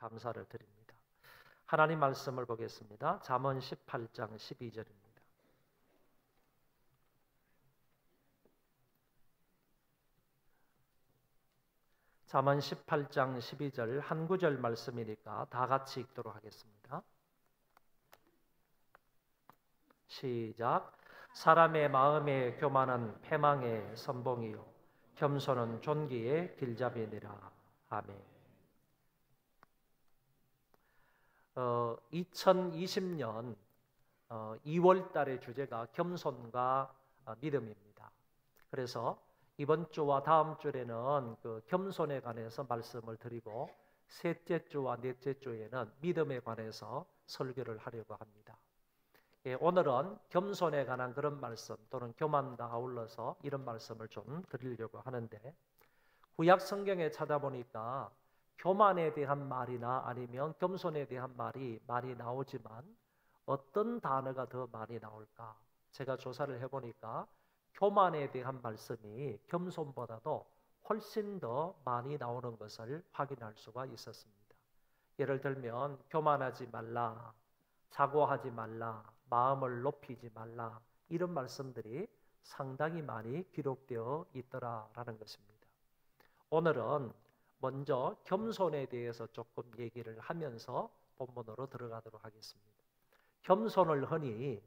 감사를 드립니다. 하나님 말씀을 보겠습니다. 잠언 18장 12절입니다. 잠언 18장 12절 한 구절 말씀이니까 다 같이 읽도록 하겠습니다. 시작. 사람의 마음에 교만은 패망의 선봉이요 겸손은 존귀의 길잡이니라. 아멘. 2020년 2월 달의 주제가 겸손과 믿음입니다. 그래서 이번 주와 다음 주에는 그 겸손에 관해서 말씀을 드리고 셋째 주와 넷째 주에는 믿음에 관해서 설교를 하려고 합니다. 오늘은 겸손에 관한 그런 말씀 또는 교만과 아울러서 이런 말씀을 좀 드리려고 하는데, 구약 성경에 찾아보니까 교만에 대한 말이나 아니면 겸손에 대한 말이 많이 나오지만 어떤 단어가 더 많이 나올까? 제가 조사를 해보니까 교만에 대한 말씀이 겸손보다도 훨씬 더 많이 나오는 것을 확인할 수가 있었습니다. 예를 들면 교만하지 말라, 사고하지 말라, 마음을 높이지 말라, 이런 말씀들이 상당히 많이 기록되어 있더라라는 것입니다. 오늘은 먼저 겸손에 대해서 조금 얘기를 하면서 본문으로 들어가도록 하겠습니다. 겸손을 흔히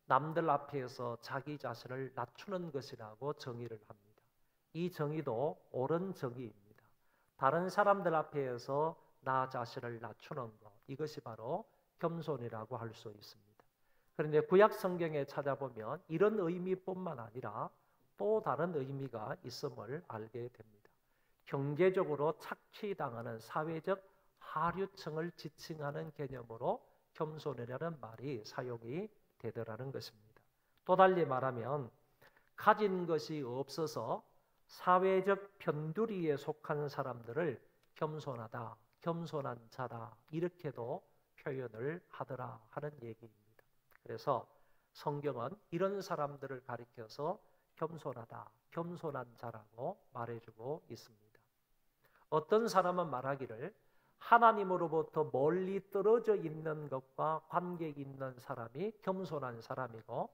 남들 앞에서 자기 자신을 낮추는 것이라고 정의를 합니다. 이 정의도 옳은 정의입니다. 다른 사람들 앞에서 나 자신을 낮추는 것, 이것이 바로 겸손이라고 할 수 있습니다. 그런데 구약 성경에 찾아보면 이런 의미뿐만 아니라 또 다른 의미가 있음을 알게 됩니다. 경제적으로 착취당하는 사회적 하류층을 지칭하는 개념으로 겸손이라는 말이 사용이 되더라는 것입니다. 또 달리 말하면 가진 것이 없어서 사회적 편두리에 속한 사람들을 겸손하다, 겸손한 자다, 이렇게도 표현을 하더라 하는 얘기입니다. 그래서 성경은 이런 사람들을 가리켜서 겸손하다, 겸손한 자라고 말해주고 있습니다. 어떤 사람은 말하기를 하나님으로부터 멀리 떨어져 있는 것과 관계 있는 사람이 겸손한 사람이고,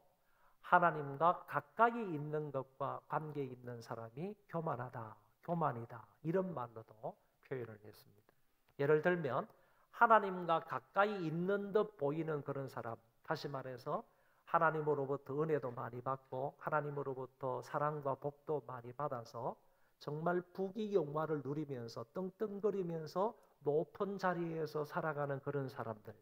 하나님과 가까이 있는 것과 관계 있는 사람이 교만하다, 교만이다, 이런 말로도 표현을 했습니다. 예를 들면 하나님과 가까이 있는 듯 보이는 그런 사람, 다시 말해서 하나님으로부터 은혜도 많이 받고 하나님으로부터 사랑과 복도 많이 받아서 정말 부귀영화를 누리면서 떵떵거리면서 높은 자리에서 살아가는 그런 사람들.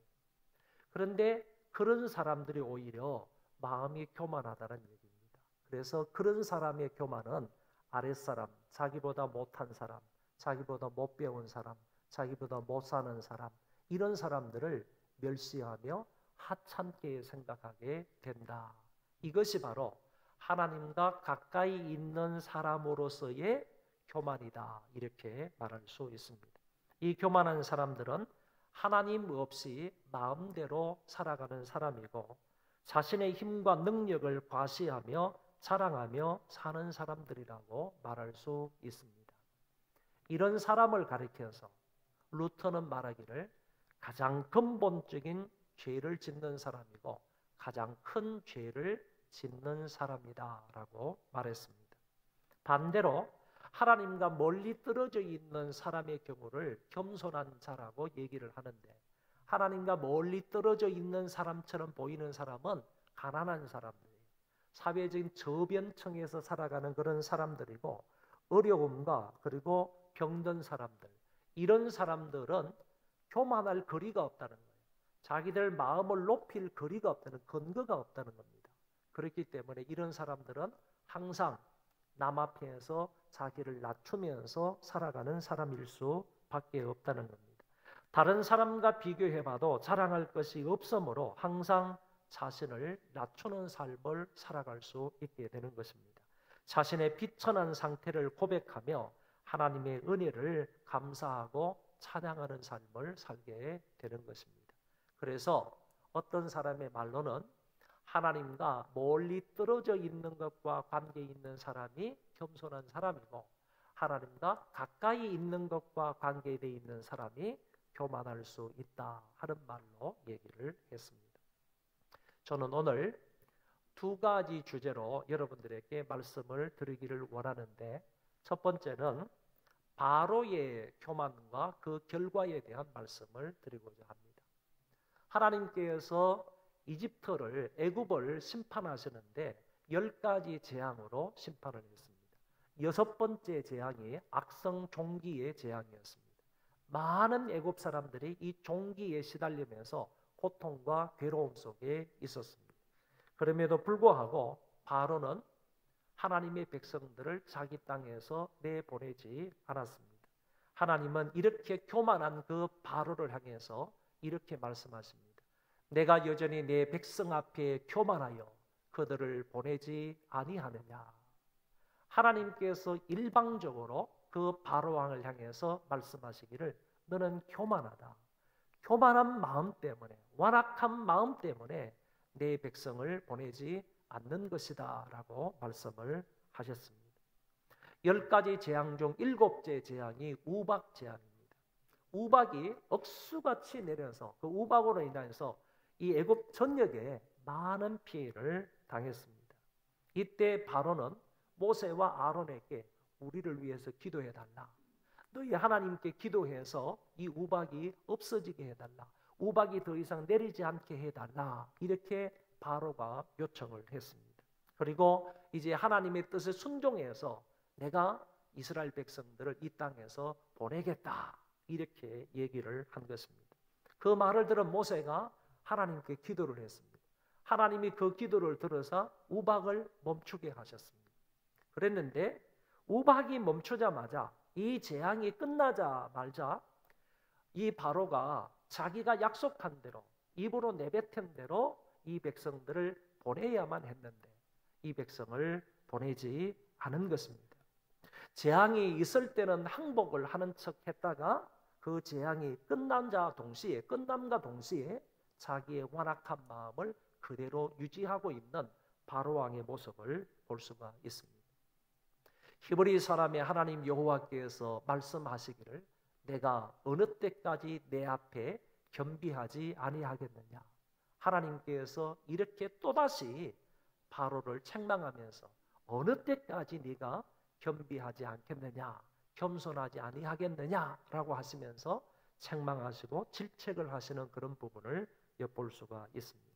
그런데 그런 사람들이 오히려 마음이 교만하다는 얘기입니다. 그래서 그런 사람의 교만은 아랫사람, 자기보다 못한 사람, 자기보다 못 배운 사람, 자기보다 못 사는 사람, 이런 사람들을 멸시하며 하찮게 생각하게 된다. 이것이 바로 하나님과 가까이 있는 사람으로서의 교만이다, 이렇게 말할 수 있습니다. 이 교만한 사람들은 하나님 없이 마음대로 살아가는 사람이고 자신의 힘과 능력을 과시하며 자랑하며 사는 사람들이라고 말할 수 있습니다. 이런 사람을 가리켜서 루터는 말하기를 가장 근본적인 죄를 짓는 사람이고 가장 큰 죄를 짓는 사람이다 라고 말했습니다. 반대로 하나님과 멀리 떨어져 있는 사람의 경우를 겸손한 자라고 얘기를 하는데, 하나님과 멀리 떨어져 있는 사람처럼 보이는 사람은 가난한 사람들이에요. 사회적인 저변층에서 살아가는 그런 사람들이고, 어려움과 그리고 병든 사람들, 이런 사람들은 교만할 거리가 없다는 거예요. 자기들 마음을 높일 거리가 없다는, 근거가 없다는 겁니다. 그렇기 때문에 이런 사람들은 항상 남 앞에서 자기를 낮추면서 살아가는 사람일 수밖에 없다는 겁니다. 다른 사람과 비교해봐도 자랑할 것이 없으므로 항상 자신을 낮추는 삶을 살아갈 수 있게 되는 것입니다. 자신의 비천한 상태를 고백하며 하나님의 은혜를 감사하고 찬양하는 삶을 살게 되는 것입니다. 그래서 어떤 사람의 말로는 하나님과 멀리 떨어져 있는 것과 관계 있는 사람이 겸손한 사람이고, 하나님과 가까이 있는 것과 관계되어 있는 사람이 교만할 수 있다 하는 말로 얘기를 했습니다. 저는 오늘 두 가지 주제로 여러분들에게 말씀을 드리기를 원하는데, 첫 번째는 바로의 교만과 그 결과에 대한 말씀을 드리고자 합니다. 하나님께서 이집트를, 애굽을 심판하시는데 10가지 재앙으로 심판을 했습니다. 6번째 재앙이 악성 종기의 재앙이었습니다. 많은 애굽 사람들이 이 종기에 시달리면서 고통과 괴로움 속에 있었습니다. 그럼에도 불구하고 바로는 하나님의 백성들을 자기 땅에서 내보내지 않았습니다. 하나님은 이렇게 교만한 그 바로를 향해서 이렇게 말씀하십니다. 내가 여전히 내 백성 앞에 교만하여 그들을 보내지 아니하느냐. 하나님께서 일방적으로 그 바로왕을 향해서 말씀하시기를 너는 교만하다. 교만한 마음 때문에, 완악한 마음 때문에 내 백성을 보내지 않는 것이다 라고 말씀을 하셨습니다. 10가지 재앙 중 7째 재앙이 우박 재앙입니다. 우박이 억수같이 내려서 그 우박으로 인해서 이 애굽 전역에 많은 피해를 당했습니다. 이때 바로는 모세와 아론에게 우리를 위해서 기도해달라. 너희 하나님께 기도해서 이 우박이 없어지게 해달라. 우박이 더 이상 내리지 않게 해달라. 이렇게 바로가 요청을 했습니다. 그리고 이제 하나님의 뜻에 순종해서 내가 이스라엘 백성들을 이 땅에서 보내겠다. 이렇게 얘기를 한 것입니다. 그 말을 들은 모세가 하나님께 기도를 했습니다. 하나님이 그 기도를 들어서 우박을 멈추게 하셨습니다. 그랬는데 우박이 멈추자마자, 이 재앙이 끝나자마자 이 바로가 자기가 약속한 대로, 입으로 내뱉은 대로 이 백성들을 보내야만 했는데 이 백성을 보내지 않은 것입니다. 재앙이 있을 때는 항복을 하는 척 했다가 그 재앙이 끝남과 동시에 자기의 완악한 마음을 그대로 유지하고 있는 바로왕의 모습을 볼 수가 있습니다. 히브리 사람의 하나님 여호와께서 말씀하시기를 내가 어느 때까지 내 앞에 겸비하지 아니하겠느냐. 하나님께서 이렇게 또다시 바로를 책망하면서 어느 때까지 네가 겸비하지 않겠느냐, 겸손하지 아니하겠느냐라고 하시면서 책망하시고 질책을 하시는 그런 부분을 엿볼 수가 있습니다.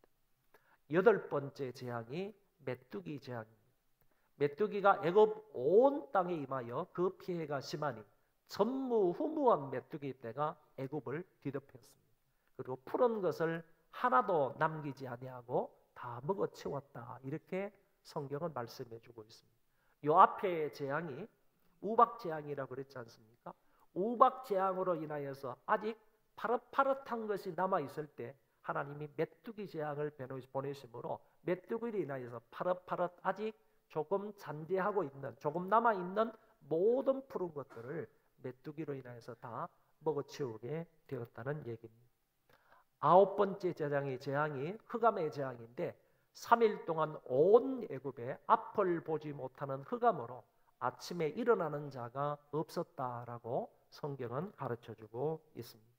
8번째 재앙이 메뚜기 재앙입니다. 메뚜기가 애굽 온 땅에 임하여 그 피해가 심하니 전무후무한 메뚜기 떼가 애굽을 뒤덮였습니다. 그리고 푸른 것을 하나도 남기지 아니하고 다 먹어치웠다. 이렇게 성경은 말씀해 주고 있습니다. 이 앞에 재앙이 우박 재앙이라고 그랬지 않습니까? 우박 재앙으로 인하여서 아직 파릇파릇한 것이 남아 있을 때 하나님이 메뚜기 재앙을 보내심으로 메뚜기로 인하여서 파릇파릇 아직 조금 잔재하고 있는, 조금 남아 있는 모든 푸른 것들을 메뚜기로 인하여서 다 먹어치우게 되었다는 얘기입니다. 9번째 재앙이 흑암의 재앙인데 3일 동안 온 애굽에 앞을 보지 못하는 흑암으로 아침에 일어나는 자가 없었다라고 성경은 가르쳐주고 있습니다.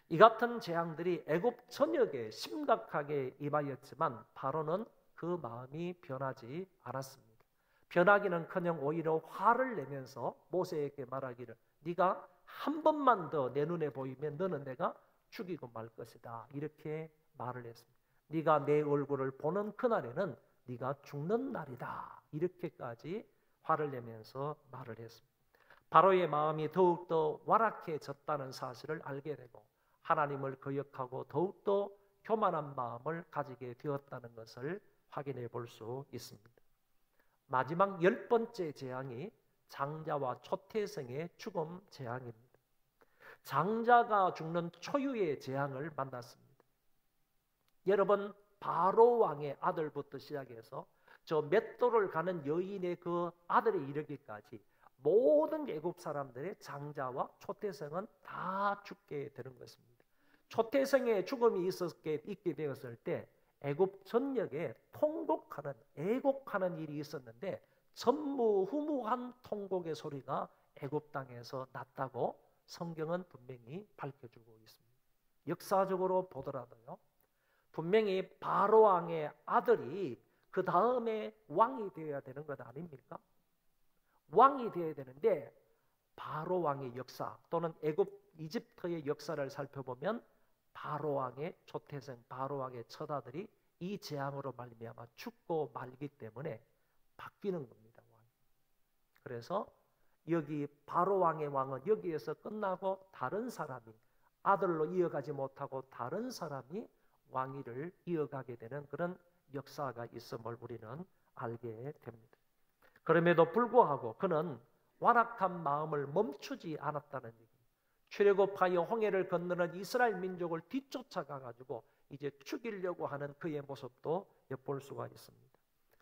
이 같은 재앙들이 애굽 전역에 심각하게 임하였지만 바로는 그 마음이 변하지 않았습니다. 변하기는커녕 오히려 화를 내면서 모세에게 말하기를 네가 한 번만 더 내 눈에 보이면 너는 내가 죽이고 말 것이다. 이렇게 말을 했습니다. 네가 내 얼굴을 보는 그날에는 네가 죽는 날이다. 이렇게까지 화를 내면서 말을 했습니다. 바로의 마음이 더욱더 완악해졌다는 사실을 알게 되고 하나님을 거역하고 더욱더 교만한 마음을 가지게 되었다는 것을 확인해 볼 수 있습니다. 마지막 10번째 재앙이 장자와 초태생의 죽음 재앙입니다. 장자가 죽는 초유의 재앙을 만났습니다. 여러분, 바로 왕의 아들부터 시작해서 저 맷돌을 가는 여인의 그 아들에 이르기까지 모든 애굽 사람들의 장자와 초태생은 다 죽게 되는 것입니다. 초태생의 죽음이 있게 되었을 때 애굽 전역에 통곡하는, 애곡하는 일이 있었는데 전무후무한 통곡의 소리가 애굽 땅에서 났다고 성경은 분명히 밝혀주고 있습니다. 역사적으로 보더라도요, 분명히 바로 왕의 아들이 그 다음에 왕이 되어야 되는 것 아닙니까? 왕이 되어야 되는데 바로 왕의 역사 또는 이집트의 역사를 살펴보면 바로 왕의 초태생, 바로 왕의 첫 아들이 이 재앙으로 말미암아 죽고 말기 때문에 바뀌는 겁니다. 그래서 여기 바로 왕의 왕은 여기에서 끝나고 다른 사람이, 아들로 이어가지 못하고 다른 사람이 왕위를 이어가게 되는 그런 역사가 있음을 우리는 알게 됩니다. 그럼에도 불구하고 그는 완악한 마음을 멈추지 않았다는 얘기입니다. 출애굽하여 홍해를 건너는 이스라엘 민족을 뒤쫓아가 가지고 이제 죽이려고 하는 그의 모습도 엿볼 수가 있습니다.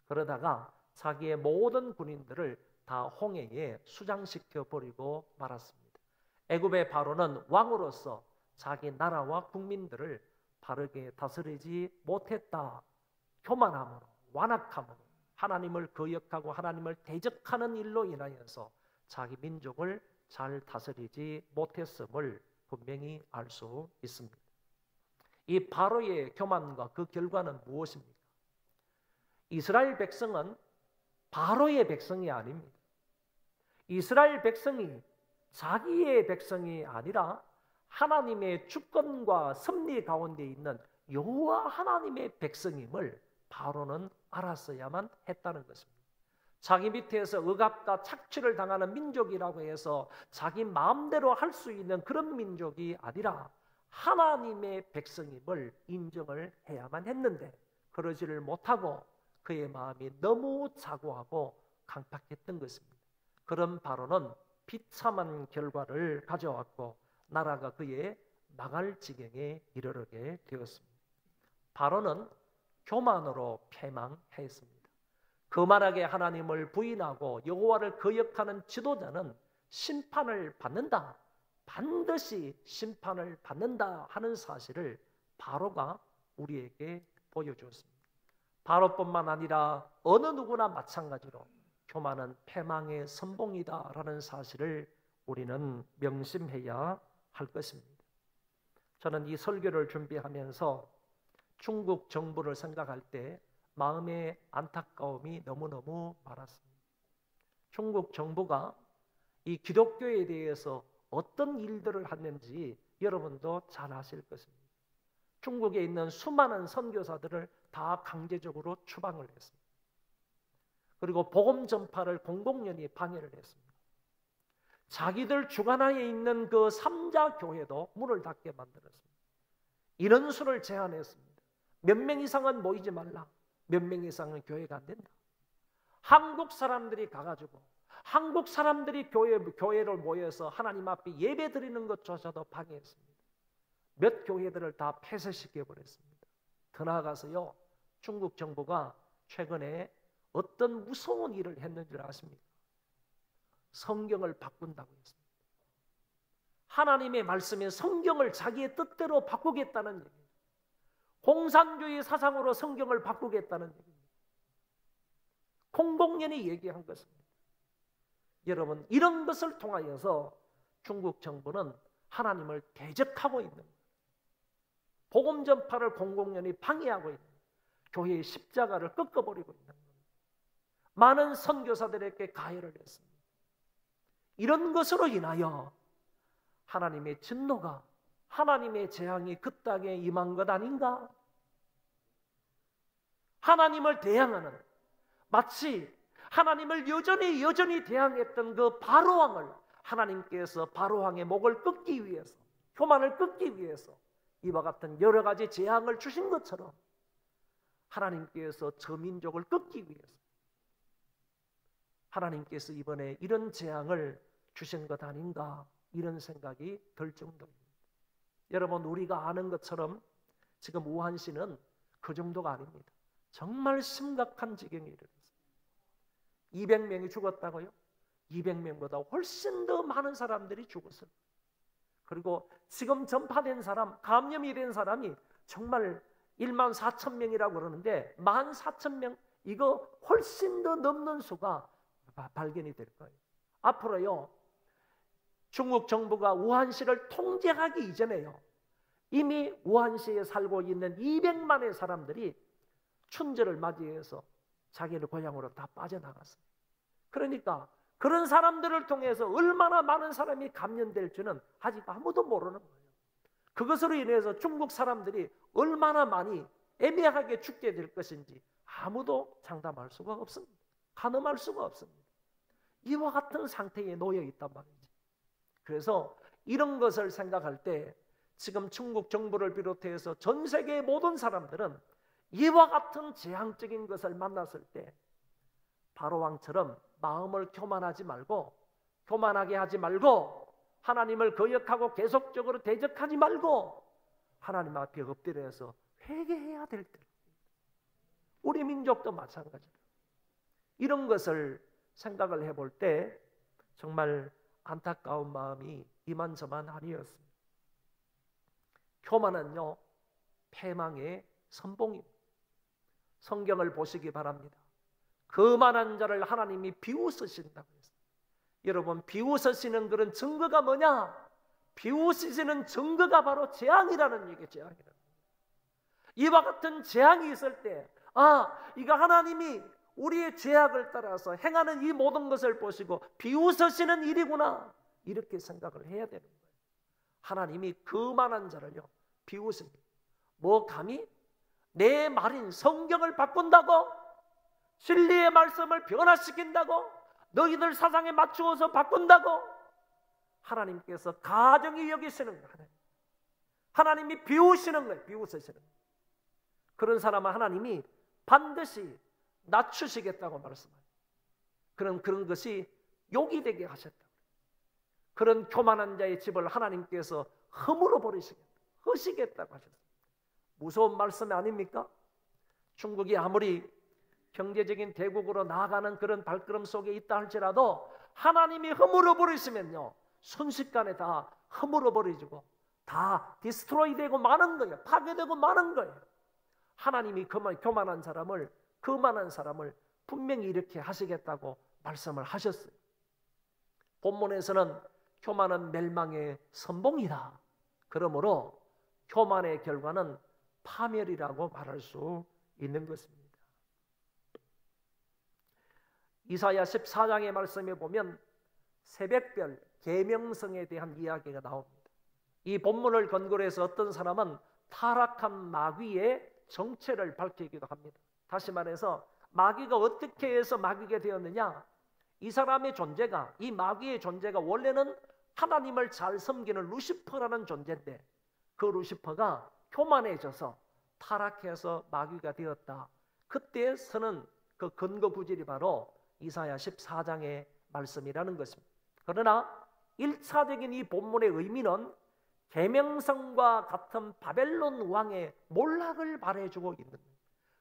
그러다가 자기의 모든 군인들을 다 홍해에 수장시켜 버리고 말았습니다. 애굽의 바로는 왕으로서 자기 나라와 국민들을 바르게 다스리지 못했다. 교만함으로, 완악함으로, 하나님을 거역하고 하나님을 대적하는 일로 인하여서 자기 민족을 잘 다스리지 못했음을 분명히 알 수 있습니다. 이 바로의 교만과 그 결과는 무엇입니까? 이스라엘 백성은 바로의 백성이 아닙니다. 이스라엘 백성이 자기의 백성이 아니라 하나님의 주권과 섭리 가운데 있는 여호와 하나님의 백성임을 바로는 알았어야만 했다는 것입니다. 자기 밑에서 억압과 착취를 당하는 민족이라고 해서 자기 마음대로 할 수 있는 그런 민족이 아니라 하나님의 백성임을 인정을 해야만 했는데 그러지를 못하고 그의 마음이 너무 자고하고 강팍했던 것입니다. 그런 바로는 비참한 결과를 가져왔고 나라가 그의 망할 지경에 이르게 되었습니다. 바로는 교만으로 패망했습니다. 거만하게 하나님을 부인하고 여호와를 거역하는 지도자는 심판을 받는다, 반드시 심판을 받는다 하는 사실을 바로가 우리에게 보여주었습니다. 바로뿐만 아니라 어느 누구나 마찬가지로 교만은 패망의 선봉이다라는 사실을 우리는 명심해야 할 것입니다. 저는 이 설교를 준비하면서 중국 정부를 생각할 때 마음의 안타까움이 너무너무 많았습니다. 중국 정부가 이 기독교에 대해서 어떤 일들을 했는지 여러분도 잘 아실 것입니다. 중국에 있는 수많은 선교사들을 다 강제적으로 추방을 했습니다. 그리고 복음 전파를 공공연히 방해를 했습니다. 자기들 주관하에 있는 그 3자 교회도 문을 닫게 만들었습니다. 인원수를 제한했습니다. 몇 명 이상은 모이지 말라. 몇 명 이상은 교회가 안 된다. 한국 사람들이 가가지고 한국 사람들이 교회를 모여서 하나님 앞에 예배 드리는 것조차도 방해했습니다. 몇 교회들을 다 폐쇄시켜버렸습니다. 더 나아가서요, 중국 정부가 최근에 어떤 무서운 일을 했는지 아십니까? 성경을 바꾼다고 했습니다. 하나님의 말씀에 성경을 자기의 뜻대로 바꾸겠다는 얘기예요. 공산주의 사상으로 성경을 바꾸겠다는 얘기입니다. 공공연히 얘기한 것입니다. 여러분, 이런 것을 통하여서 중국 정부는 하나님을 대적하고 있는 거예요. 복음 전파를 공공연히 방해하고 있는 거예요. 교회의 십자가를 꺾어버리고 있는 거예요. 많은 선교사들에게 가해를 했습니다. 이런 것으로 인하여 하나님의 진노가, 하나님의 재앙이 그 땅에 임한 것 아닌가? 하나님을 대항하는, 마치 하나님을 여전히 대항했던 그 바로왕을 하나님께서 바로왕의 목을 끊기 위해서, 교만을 끊기 위해서 이와 같은 여러 가지 재앙을 주신 것처럼 하나님께서 저 민족을 끊기 위해서 하나님께서 이번에 이런 재앙을 주신 것 아닌가, 이런 생각이 들 정도입니다. 여러분, 우리가 아는 것처럼 지금 우한시는 그 정도가 아닙니다. 정말 심각한 지경에 이르렀습니다. 200명이 죽었다고요? 200명보다 훨씬 더 많은 사람들이 죽었어요. 그리고 지금 전파된 사람, 감염이 된 사람이 정말 14,000명이라고 그러는데 14,000명, 이거 훨씬 더 넘는 수가 발견이 될 거예요. 앞으로요, 중국 정부가 우한시를 통제하기 이전에요, 이미 우한시에 살고 있는 200만의 사람들이 춘절을 맞이해서 자기를 고향으로 다 빠져나갔어요. 그러니까 그런 사람들을 통해서 얼마나 많은 사람이 감염될지는 아직 아무도 모르는 거예요. 그것으로 인해서 중국 사람들이 얼마나 많이 애매하게 죽게 될 것인지 아무도 장담할 수가 없습니다. 가늠할 수가 없습니다. 이와 같은 상태에 놓여 있단 말이지. 그래서 이런 것을 생각할 때 지금 중국 정부를 비롯해서 전 세계의 모든 사람들은 이와 같은 재앙적인 것을 만났을 때 바로왕처럼 마음을 교만하게 하지 말고 하나님을 거역하고 계속적으로 대적하지 말고 하나님 앞에 엎드려서 회개해야 될 때, 우리 민족도 마찬가지로 이런 것을 생각을 해볼 때 정말 안타까운 마음이 이만저만 아니었습니다. 교만은요, 패망의 선봉입니다. 성경을 보시기 바랍니다. 거만한 자를 하나님이 비웃으신다고 했어요. 여러분, 비웃으시는 그런 증거가 뭐냐? 비웃으시는 증거가 바로 재앙이라는 얘기예요. 재앙이라는. 이와 같은 재앙이 있을 때, 이거 하나님이 우리의 죄악을 따라서 행하는 이 모든 것을 보시고 비웃으시는 일이구나, 이렇게 생각을 해야 되는 거예요. 하나님이 거만한 자를요 비웃습니다. 뭐 감히 내 말인 성경을 바꾼다고? 진리의 말씀을 변화시킨다고? 너희들 사상에 맞추어서 바꾼다고? 하나님께서 가정히 여기시는 거예요. 하나님이 비웃으시는 거예요. 비웃으시는 거예요. 그런 사람은 하나님이 반드시 낮추시겠다고 말씀해요. 그런 것이 욕이 되게 하셨다. 그런 교만한 자의 집을 하나님께서 허물어 버리시겠다, 허시겠다고 하셨습니다. 무서운 말씀 아닙니까? 중국이 아무리 경제적인 대국으로 나아가는 그런 발걸음 속에 있다 할지라도 하나님이 허물어 버리시면요, 순식간에 다 허물어 버리고 다 디스트로이 되고 마는 거예요. 파괴되고 마는 거예요. 하나님이 교만한 사람을 분명히 이렇게 하시겠다고 말씀을 하셨어요. 본문에서는 교만은 멸망의 선봉이다. 그러므로 교만의 결과는 파멸이라고 말할 수 있는 것입니다. 이사야 14장의 말씀에 보면 새벽별 계명성에 대한 이야기가 나옵니다. 이 본문을 근거로 해서 어떤 사람은 타락한 마귀의 정체를 밝히기도 합니다. 다시 말해서 마귀가 어떻게 해서 마귀가 되었느냐? 이 사람의 존재가, 이 마귀의 존재가 원래는 하나님을 잘 섬기는 루시퍼라는 존재인데 그 루시퍼가 교만해져서 타락해서 마귀가 되었다. 그때 서는 그 근거 구절이 바로 이사야 14장의 말씀이라는 것입니다. 그러나 1차적인 이 본문의 의미는 계명성과 같은 바벨론 왕의 몰락을 말해주고 있는 거예요.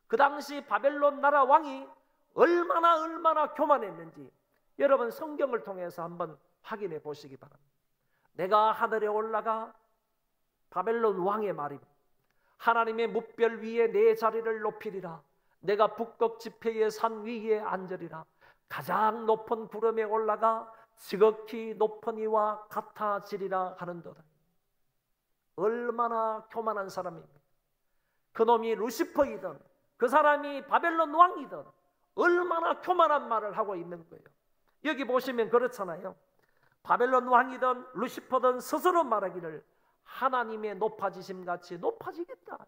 그 당시 바벨론 나라 왕이 얼마나 교만했는지 여러분 성경을 통해서 한번 확인해 보시기 바랍니다. 내가 하늘에 올라가, 바벨론 왕의 말입니다. 하나님의 뭇별 위에 내 자리를 높이리라. 내가 북극 지폐의 산 위에 앉으리라. 가장 높은 구름에 올라가 지극히 높은 이와 같아지리라 하는도다. 얼마나 교만한 사람입니까? 그놈이 루시퍼이든 그 사람이 바벨론 왕이든 얼마나 교만한 말을 하고 있는 거예요. 여기 보시면 그렇잖아요. 바벨론 왕이든 루시퍼든 스스로 말하기를 하나님의 높아지심 같이 높아지겠다.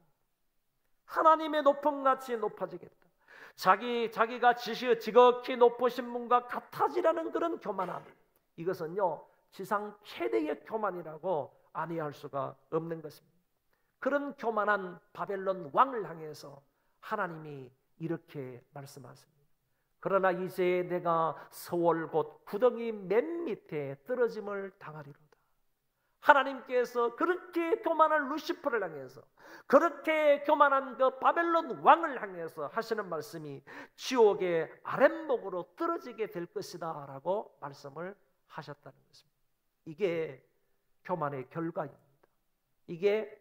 하나님의 높음 같이 높아지겠다. 자기가 지극히 높으신 분과 같아지라는 그런 교만함. 이것은요 지상 최대의 교만이라고 아니할 수가 없는 것입니다. 그런 교만한 바벨론 왕을 향해서 하나님이 이렇게 말씀하십니다. 그러나 이제 내가 서월 곧 구덩이 맨 밑에 떨어짐을 당하리로다. 하나님께서 그렇게 교만한 루시퍼를 향해서, 그렇게 교만한 그 바벨론 왕을 향해서 하시는 말씀이 지옥의 아랫목으로 떨어지게 될 것이다 라고 말씀을 하셨다는 것입니다. 이게 교만의 결과입니다. 이게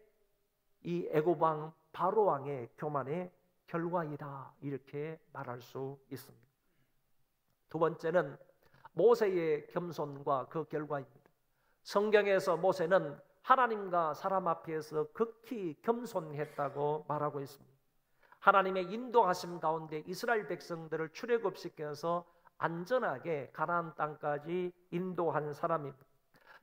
이 애굽왕 바로왕의 교만의 결과이다, 이렇게 말할 수 있습니다. 두 번째는 모세의 겸손과 그 결과입니다. 성경에서 모세는 하나님과 사람 앞에서 극히 겸손했다고 말하고 있습니다. 하나님의 인도하심 가운데 이스라엘 백성들을 출애굽시켜서 안전하게 가나안 땅까지 인도한 사람입니다.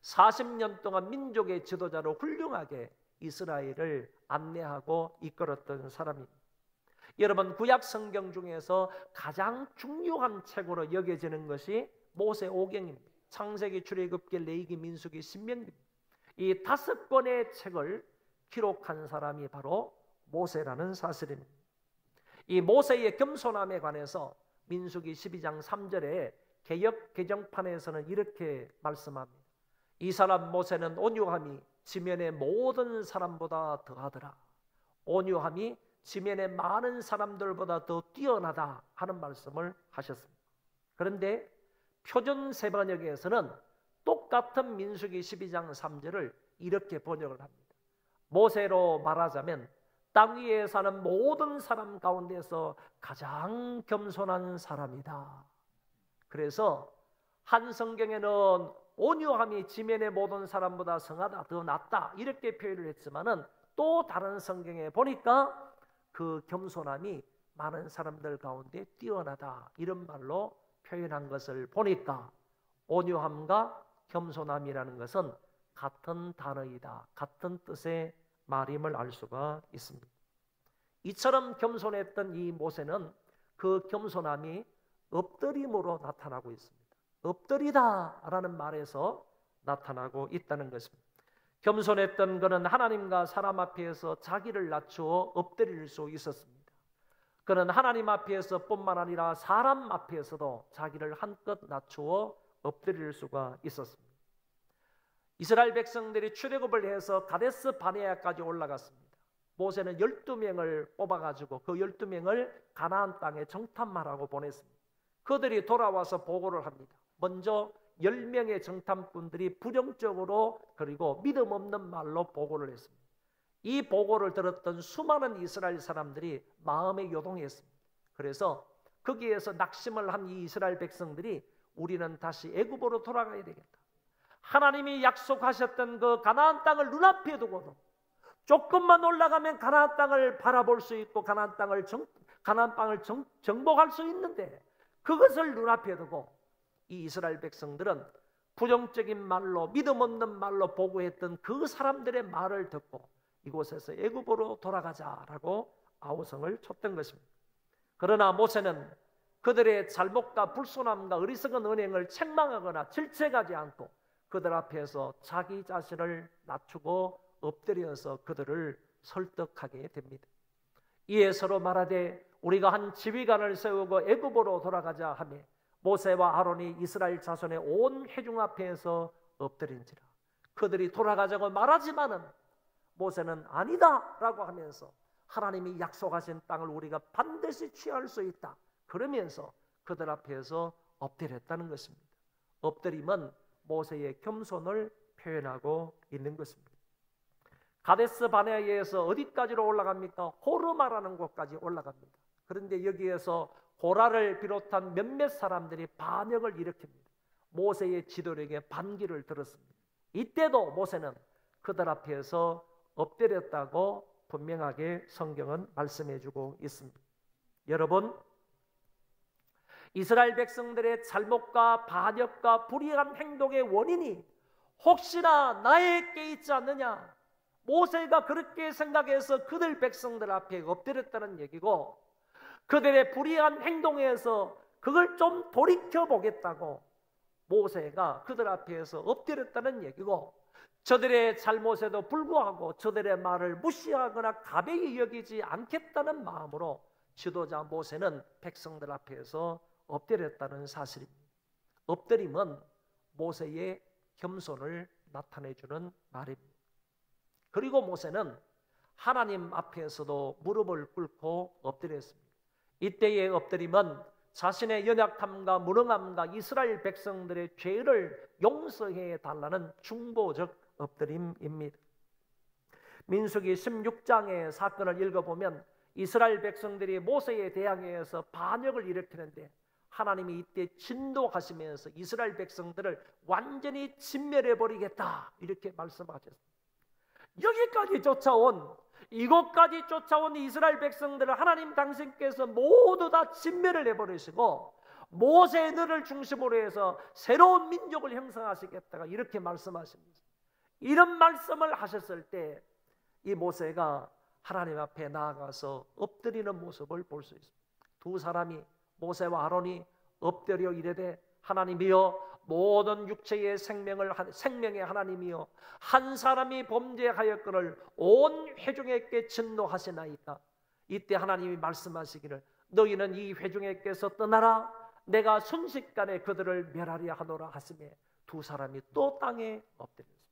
40년 동안 민족의 지도자로 훌륭하게 이스라엘을 안내하고 이끌었던 사람입니다. 여러분, 구약 성경 중에서 가장 중요한 책으로 여겨지는 것이 모세오경입니다. 창세기, 출애굽기, 레위기, 민수기, 신명기입니다. 이 5권의 책을 기록한 사람이 바로 모세라는 사실입니다. 이 모세의 겸손함에 관해서 민수기 12장 3절에 개역 개정판에서는 이렇게 말씀합니다. 이 사람 모세는 온유함이 지면의 모든 사람보다 더하더라. 온유함이 지면의 많은 사람들보다 더 뛰어나다 하는 말씀을 하셨습니다. 그런데 표준 세번역에서는 똑같은 민수기 12장 3절을 이렇게 번역을 합니다. 모세로 말하자면 땅 위에 사는 모든 사람 가운데서 가장 겸손한 사람이다. 그래서 한 성경에는 온유함이 지면의 모든 사람보다 성하다, 더 낫다 이렇게 표현을 했지만은 또 다른 성경에 보니까 그 겸손함이 많은 사람들 가운데 뛰어나다 이런 말로 표현한 것을 보니까 온유함과 겸손함이라는 것은 같은 단어이다, 같은 뜻의 말임을 알 수가 있습니다. 이처럼 겸손했던 이 모세는 그 겸손함이 엎드림으로 나타나고 있습니다. 엎드리다라는 말에서 나타나고 있다는 것입니다. 겸손했던 그는 하나님과 사람 앞에서 자기를 낮추어 엎드릴 수 있었습니다. 그는 하나님 앞에서 뿐만 아니라 사람 앞에서도 자기를 한껏 낮추어 엎드릴 수가 있었습니다. 이스라엘 백성들이 출애굽을 해서 가데스 바네아까지 올라갔습니다. 모세는 12명을 뽑아가지고 그 12명을 가나안 땅에 정탐하라고 보냈습니다. 그들이 돌아와서 보고를 합니다. 먼저 10명의 정탐꾼들이 부정적으로 그리고 믿음 없는 말로 보고를 했습니다. 이 보고를 들었던 수많은 이스라엘 사람들이 마음에 요동했습니다. 그래서 거기에서 낙심을 한 이 이스라엘 백성들이 우리는 다시 애굽으로 돌아가야 되겠다. 하나님이 약속하셨던 그 가나안 땅을 눈앞에 두고도 조금만 올라가면 가나안 땅을 바라볼 수 있고 가나안 땅을 정복할 수 있는데 그것을 눈앞에 두고 이 이스라엘 백성들은 부정적인 말로 믿음 없는 말로 보고했던 그 사람들의 말을 듣고 이곳에서 애굽으로 돌아가자라고 아우성을 쳤던 것입니다. 그러나 모세는 그들의 잘못과 불순함과 어리석은 언행을 책망하거나 질책하지 않고 그들 앞에서 자기 자신을 낮추고 엎드려서 그들을 설득하게 됩니다. 이에 서로 말하되 우리가 한 지휘관을 세우고 애굽으로 돌아가자 하며 모세와 아론이 이스라엘 자손의 온 회중 앞에서 엎드린지라. 그들이 돌아가자고 말하지만은 모세는 아니다라고 하면서 하나님이 약속하신 땅을 우리가 반드시 취할 수 있다 그러면서 그들 앞에서 엎드렸다는 것입니다. 엎드림은 모세의 겸손을 표현하고 있는 것입니다. 가데스 바네아에서 어디까지로 올라갑니까? 호르마라는 곳까지 올라갑니다. 그런데 여기에서 고라를 비롯한 몇몇 사람들이 반역을 일으킵니다. 모세의 지도력에 반기를 들었습니다. 이때도 모세는 그들 앞에서 엎드렸다고 분명하게 성경은 말씀해주고 있습니다. 여러분, 이스라엘 백성들의 잘못과 반역과 불의한 행동의 원인이 혹시나 나에게 있지 않느냐? 모세가 그렇게 생각해서 그들 백성들 앞에 엎드렸다는 얘기고 그들의 불의한 행동에서 그걸 좀 돌이켜보겠다고 모세가 그들 앞에서 엎드렸다는 얘기고 저들의 잘못에도 불구하고 저들의 말을 무시하거나 가벼이 여기지 않겠다는 마음으로 지도자 모세는 백성들 앞에서 엎드렸다는 사실입니다. 엎드림은 모세의 겸손을 나타내주는 말입니다. 그리고 모세는 하나님 앞에서도 무릎을 꿇고 엎드렸습니다. 이때의 엎드림은 자신의 연약함과 무능함과 이스라엘 백성들의 죄를 용서해 달라는 중보적 엎드림입니다. 민수기 16장의 사건을 읽어보면 이스라엘 백성들이 모세에 대항해서 반역을 일으키는데 하나님이 이때 진노하시면서 이스라엘 백성들을 완전히 진멸해버리겠다 이렇게 말씀하셨습니다. 여기까지 쫓아온, 이곳까지 쫓아온 이스라엘 백성들을 하나님 당신께서 모두 다 진멸을 해버리시고 모세의 너를 중심으로 해서 새로운 민족을 형성하시겠다가 이렇게 말씀하십니다. 이런 말씀을 하셨을 때 이 모세가 하나님 앞에 나아가서 엎드리는 모습을 볼 수 있습니다. 두 사람이, 모세와 아론이 엎드려 이르되 하나님이여, 모든 육체의 생명의 하나님이여, 한 사람이 범죄하였거늘 온 회중에게 진노하시나이다. 이때 하나님이 말씀하시기를 너희는 이 회중에게서 떠나라, 내가 순식간에 그들을 멸하려 하노라 하시매 두 사람이 또 땅에 엎드렸습니다.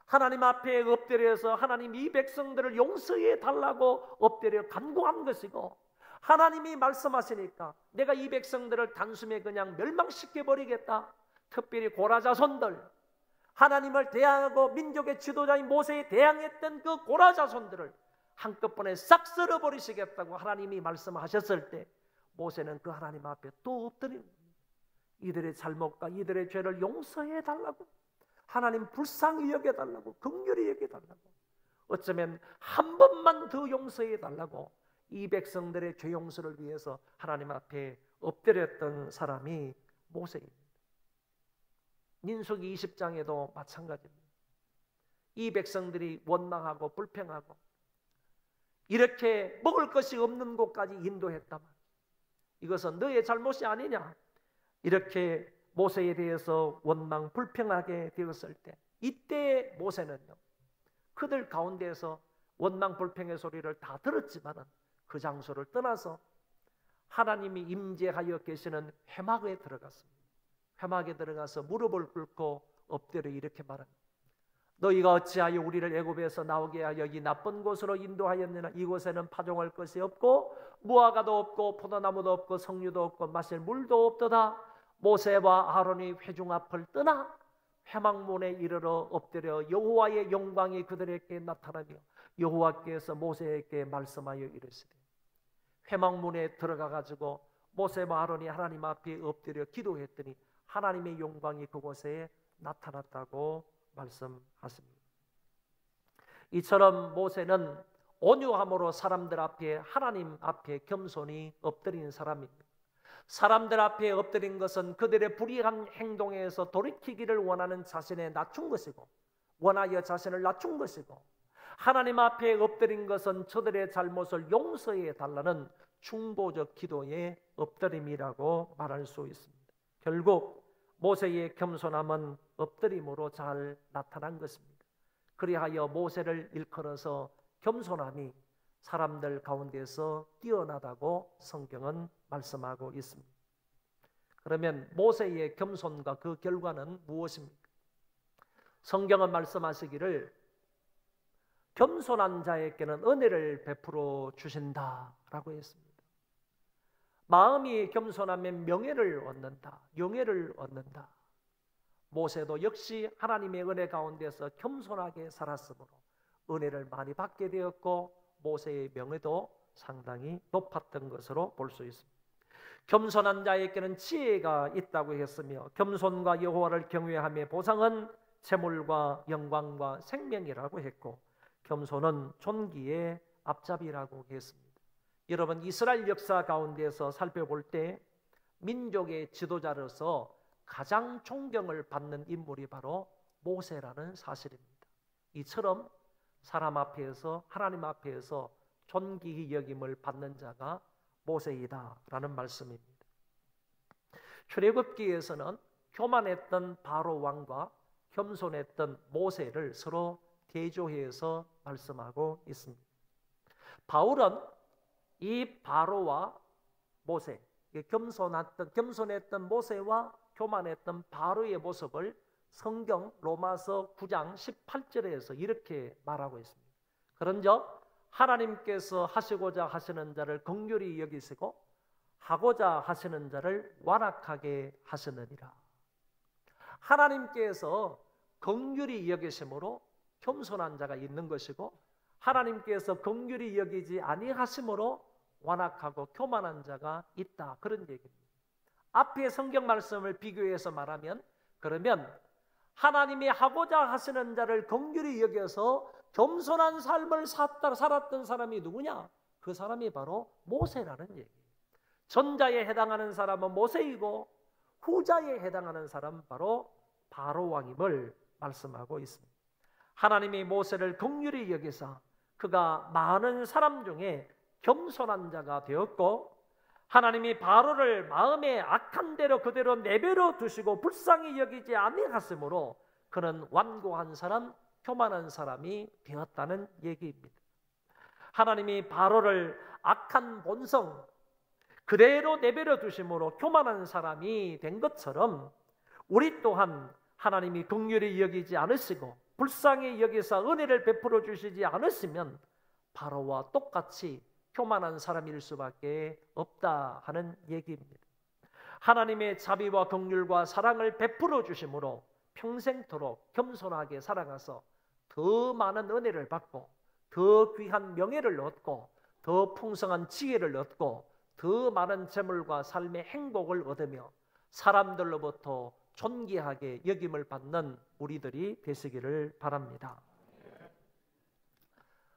하나님 앞에 엎드려서 하나님 이 백성들을 용서해 달라고 엎드려 간구한 것이고, 하나님이 말씀하시니까 내가 이 백성들을 단숨에 그냥 멸망시켜 버리겠다. 특별히 고라 자손들, 하나님을 대항하고 민족의 지도자인 모세에 대항했던 그 고라 자손들을 한꺼번에 싹 쓸어 버리시겠다고 하나님이 말씀하셨을 때 모세는 그 하나님 앞에 또 엎드리는 겁니다. 이들의 잘못과 이들의 죄를 용서해 달라고, 하나님 불쌍히 여겨달라고, 긍휼히 여겨달라고, 어쩌면 한 번만 더 용서해 달라고 이 백성들의 죄 용서를 위해서 하나님 앞에 엎드렸던 사람이 모세입니다. 민수기 20장에도 마찬가지입니다. 이 백성들이 원망하고 불평하고 이렇게 먹을 것이 없는 곳까지 인도했다만 이것은 너의 잘못이 아니냐, 이렇게 모세에 대해서 원망 불평하게 되었을 때 이때 모세는요, 그들 가운데에서 원망 불평의 소리를 다 들었지만은 그 장소를 떠나서 하나님이 임재하여 계시는 회막에 들어갔습니다. 회막에 들어가서 무릎을 꿇고 엎드려 이렇게 말합니다. 너희가 어찌하여 우리를 애굽에서 나오게 하여 이 나쁜 곳으로 인도하였느냐. 이곳에는 파종할 것이 없고 무화과도 없고 포도나무도 없고 석류도 없고 마실 물도 없도다. 모세와 아론이 회중 앞을 떠나 회막문에 이르러 엎드려 여호와의 영광이 그들에게 나타나며 여호와께서 모세에게 말씀하여 이르시되, 회막문에 들어가 가지고 모세와 아론이 하나님 앞에 엎드려 기도했더니 하나님의 영광이 그곳에 나타났다고 말씀하십니다. 이처럼 모세는 온유함으로 사람들 앞에, 하나님 앞에 겸손히 엎드린 사람입니다. 사람들 앞에 엎드린 것은 그들의 불의한 행동에서 돌이키기를 원하는 자신에 낮춘 것이고, 원하여 자신을 낮춘 것이고, 하나님 앞에 엎드린 것은 저들의 잘못을 용서해 달라는 중보적 기도의 엎드림이라고 말할 수 있습니다. 결국 모세의 겸손함은 엎드림으로 잘 나타난 것입니다. 그리하여 모세를 일컬어서 겸손함이 사람들 가운데서 뛰어나다고 성경은 말씀하고 있습니다. 그러면 모세의 겸손과 그 결과는 무엇입니까? 성경은 말씀하시기를 겸손한 자에게는 은혜를 베풀어 주신다라고 했습니다. 마음이 겸손하면 명예를 얻는다, 영예를 얻는다. 모세도 역시 하나님의 은혜 가운데서 겸손하게 살았으므로 은혜를 많이 받게 되었고 모세의 명예도 상당히 높았던 것으로 볼 수 있습니다. 겸손한 자에게는 지혜가 있다고 했으며 겸손과 여호와를 경외함의 보상은 재물과 영광과 생명이라고 했고 겸손은 존귀의 앞잡이라고 했습니다. 여러분, 이스라엘 역사 가운데서 살펴볼 때 민족의 지도자로서 가장 존경을 받는 인물이 바로 모세라는 사실입니다. 이처럼 사람 앞에서, 하나님 앞에서 존귀히 여김을 받는 자가 모세이다라는 말씀입니다. 출애굽기에서는 교만했던 바로 왕과 겸손했던 모세를 서로 대조해서 말씀하고 있습니다. 바울은 이 바로와 모세, 겸손했던 모세와 교만했던 바로의 모습을 성경 로마서 9장 18절에서 이렇게 말하고 있습니다. 그런즉 하나님께서 하시고자 하시는 자를 긍휼히 여기시고 하고자 하시는 자를 완악하게 하시느니라. 하나님께서 긍휼히 여기심으로 겸손한 자가 있는 것이고 하나님께서 긍휼히 여기지 아니하심으로 완악하고 교만한 자가 있다, 그런 얘기입니다. 앞에 성경 말씀을 비교해서 말하면, 그러면 하나님이 하고자 하시는 자를 긍휼히 여겨서 겸손한 삶을 살았던 사람이 누구냐? 그 사람이 바로 모세라는 얘기예요. 전자에 해당하는 사람은 모세이고 후자에 해당하는 사람은 바로 바로 왕임을 말씀하고 있습니다. 하나님이 모세를 긍휼히 여기사 그가 많은 사람 중에 겸손한 자가 되었고, 하나님이 바로를 마음에 악한 대로 그대로 내버려 두시고 불쌍히 여기지 아니하심으로 그는 완고한 사람, 교만한 사람이 되었다는 얘기입니다. 하나님이 바로를 악한 본성 그대로 내버려 두심으로 교만한 사람이 된 것처럼, 우리 또한 하나님이 긍휼히 여기지 않으시고 불쌍히 여기사 은혜를 베풀어 주시지 않으시면 바로와 똑같이 교만한 사람일 수밖에 없다 하는 얘기입니다. 하나님의 자비와 긍휼과 사랑을 베풀어 주심으로 평생토록 겸손하게 살아가서 더 많은 은혜를 받고 더 귀한 명예를 얻고 더 풍성한 지혜를 얻고 더 많은 재물과 삶의 행복을 얻으며 사람들로부터 존귀하게 여김을 받는 우리들이 되시기를 바랍니다.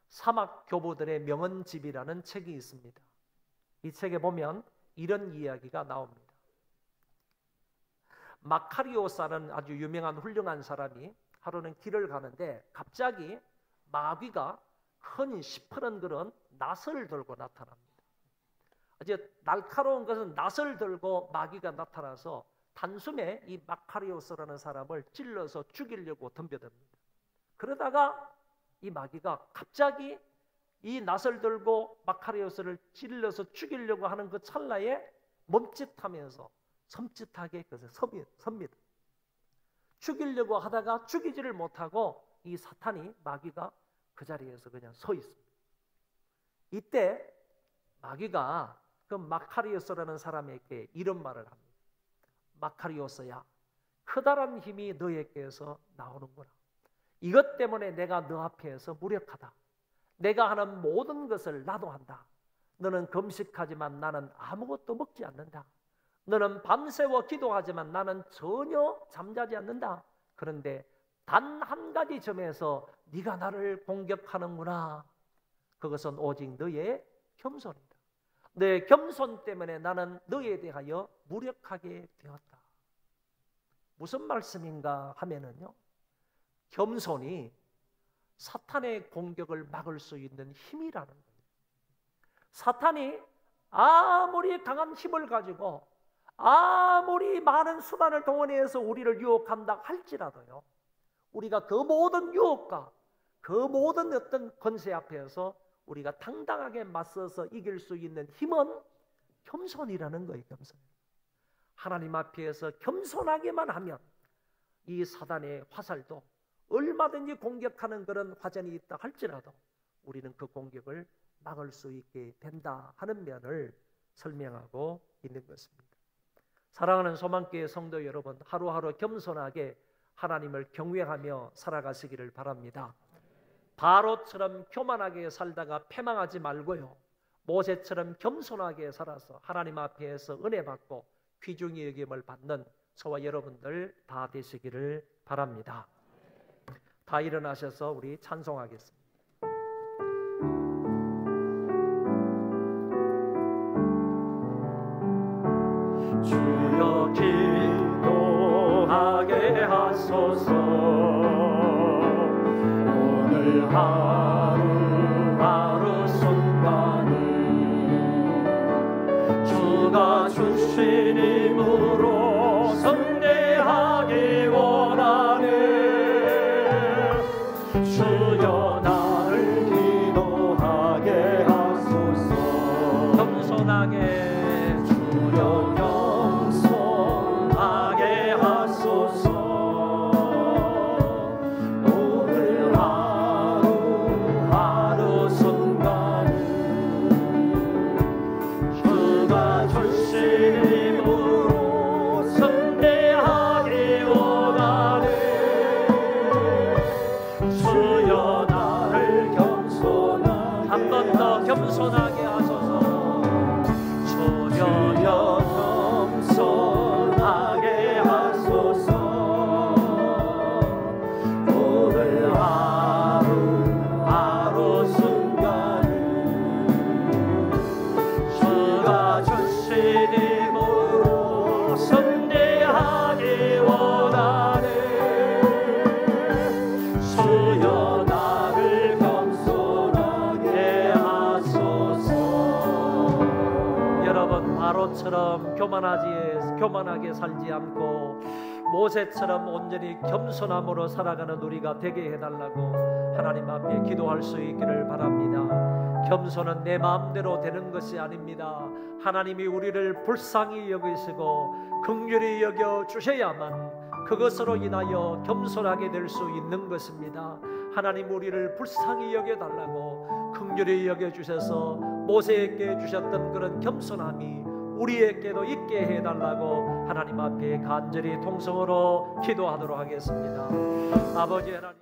사막 교부들의 명언집이라는 책이 있습니다. 이 책에 보면 이런 이야기가 나옵니다. 마카리오사는 아주 유명한 훌륭한 사람이 하루는 길을 가는데 갑자기 마귀가 큰 시퍼런 그런 낫을 들고 나타납니다. 아주 날카로운 것은 낫을 들고 마귀가 나타나서 단숨에 이 마카리오스라는 사람을 찔러서 죽이려고 덤벼듭니다. 그러다가 이 마귀가 갑자기 이 낫을 들고 마카리오스를 찔러서 죽이려고 하는 그 찰나에 멈칫하면서 섬찟하게 그것을 섭니다. 죽이려고 하다가 죽이지를 못하고 이 사탄이 마귀가 그 자리에서 그냥 서 있습니다. 이때 마귀가 그 마카리오스라는 사람에게 이런 말을 합니다. 마카리오스야, 커다란 힘이 너에게서 나오는구나. 이것 때문에 내가 너 앞에서 무력하다. 내가 하는 모든 것을 나도 한다. 너는 금식하지만 나는 아무것도 먹지 않는다. 너는 밤새워 기도하지만 나는 전혀 잠자지 않는다. 그런데 단 한 가지 점에서 네가 나를 공격하는구나. 그것은 오직 너의 겸손이다. 너의 겸손 때문에 나는 너에 대하여 무력하게 되었다. 무슨 말씀인가 하면은요, 겸손이 사탄의 공격을 막을 수 있는 힘이라는 거예요. 사탄이 아무리 강한 힘을 가지고 아무리 많은 수단을 동원해서 우리를 유혹한다 할지라도요, 우리가 그 모든 유혹과 그 모든 어떤 권세 앞에서 우리가 당당하게 맞서서 이길 수 있는 힘은 겸손이라는 거예요. 겸손. 하나님 앞에서 겸손하게만 하면 이 사단의 화살도 얼마든지 공격하는 그런 화전이 있다 할지라도 우리는 그 공격을 막을 수 있게 된다 하는 면을 설명하고 있는 것입니다. 사랑하는 소망교회 성도 여러분, 하루하루 겸손하게 하나님을 경외하며 살아가시기를 바랍니다. 바로처럼 교만하게 살다가 패망하지 말고요, 모세처럼 겸손하게 살아서 하나님 앞에서 은혜 받고 귀중히 여김을 받는 저와 여러분들 다 되시기를 바랍니다. 다 일어나셔서 우리 찬송하겠습니다. 주여 기도하게 하소서. 오늘 하루하루 순간을 주가 주신 힘으로 선대하기 원하네. 주여 나를 기도하게 하소서. 겸손하게 주여 겸손하게 하소서. 오늘 하루하루 순간을 주가 주신 교만하게 살지 않고 모세처럼 온전히 겸손함으로 살아가는 우리가 되게 해달라고 하나님 앞에 기도할 수 있기를 바랍니다. 겸손은 내 마음대로 되는 것이 아닙니다. 하나님이 우리를 불쌍히 여기시고 긍휼히 여겨 주셔야만 그것으로 인하여 겸손하게 될 수 있는 것입니다. 하나님 우리를 불쌍히 여겨달라고 긍휼히 여겨주셔서 모세에게 주셨던 그런 겸손함이 우리에게도 있게 해달라고 하나님 앞에 간절히 통성으로 기도하도록 하겠습니다. 아버지 하나님,